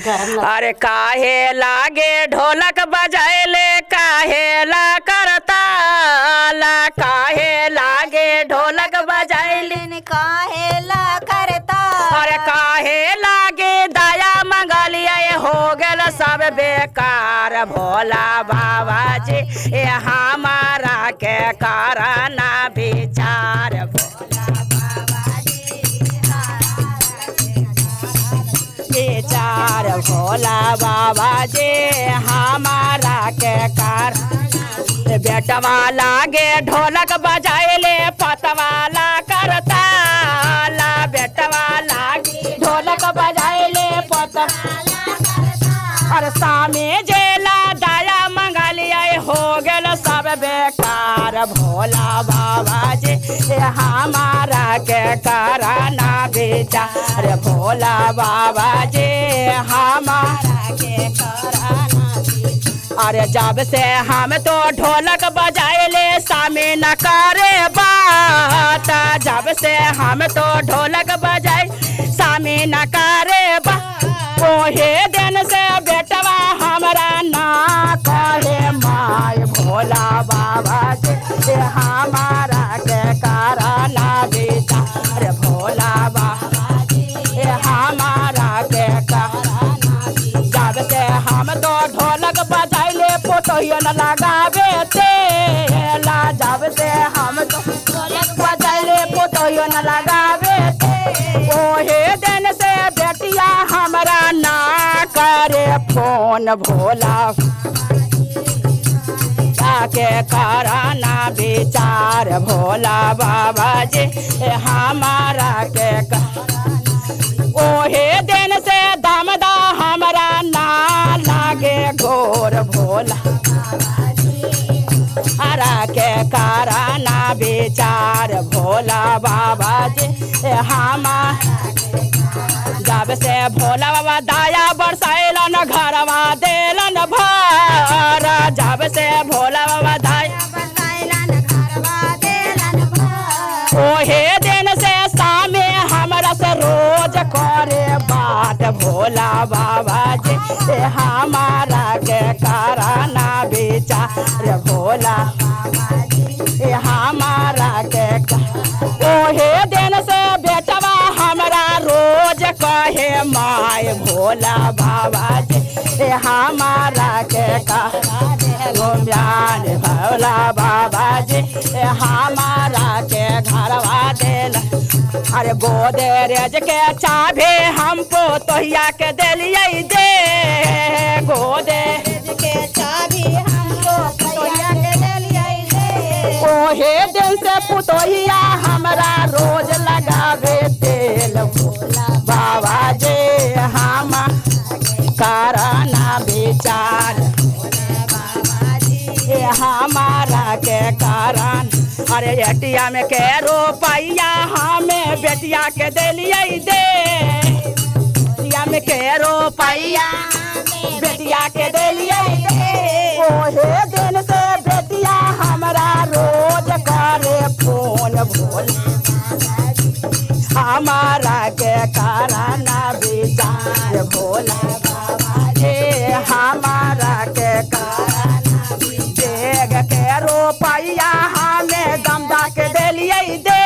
अरे काहे लागे ढोलक बजाएले काहे ला करता ला काहे लागे ढोलक बजाएले काहे ला करता अरे काहे लागे दया मंगलिया हो गेल सब बेकार भोला बाबा जी ये हमारा के कराना विचार विचार भोला बाबा जी हमारा के कार बेटवा लागे ढोलक बजाएले पतवाला करता ला बेटवा लागे ढोलक बजाएले पतवाला और सामे जेला दया मंगलिया हो गेल सब बेकार भोला बाबा जी हमारा के कराना विचार भोला बाबा जी हमारा के कराना अरे जब से हम तो ढोलक बजाएले सामे न करे बात जब से हम तो ढोलक बजाए सामे न करे बात ओहे दिन से बेटवा हमारा ना कहे माय भोला बाबा जी हमारा के कराना विचार भोला बाबा जी हमारा के कराना जब से हम तो ढोलक बजाइले पोतोहिया न लगावे तेला जब से हम तो ढोलक बजाइले पोतोहिया न लगावे ओहे दिन से बेटिया हमारा ना करे फोन भोला के कराना विचार भोला बाबा जी हमारा के ओहे दिन से दामदा हमारा ना लागे घोर भोला हरा के कराना विचार भोला बाबा जी हमारा जब से भोला बाबा दया बरसाइलन घरवा देलन भर जब से भोला बाबा दया बरसाइलन घरवा देलन भर ओहे दिन से सामे हमरा से रोज करे बात भोला बाबा जी हमारा के कराना विचार भोला बाबा जी हमारा के ओहे दिन से बेटवा हमरा रोज कहे माय भोला बाबा जी हमारा के गोम्यान भोला बाबा जी हमारा के घरवा देल अरे गोदरेज के चाबी हमको तोहिया के दिलिए दे गोदरेज के चाबी हमको तोहिया के दिलिए दे ओहे दिन से पुतोहिया हमरा रोज लगावे तेल भोला बाबा जी हम कराना विचार हमारा के कारण अरे एटिया में के रुपैया हमें बेटिया के दिलिए दे एटिया में के रुपैया बेटिया के दिलिए दे ओहे दिन से बेटिया हमारा रोज करे फोन भोला हमारा के कराना विचार भोला बाबा जी हमारा के कराना बेग के रुपैया हमें दमदा के दिलिए दे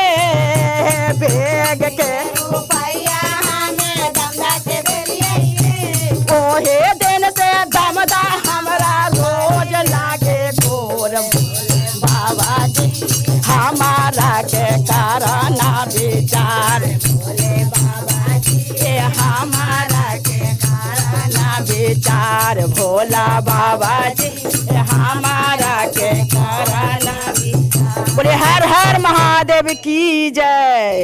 बेग के रुपैया हमें दमदा के दिलिए दे ओहे दिन से दमदा हमरा रोज लागे गोर बाबा जी हमारा के कराना विचार भोले बाबा जी हमारा के कराना विचार भोला बाबा जी हमारा के कराना विचार बोले हर हर महादेव की जय।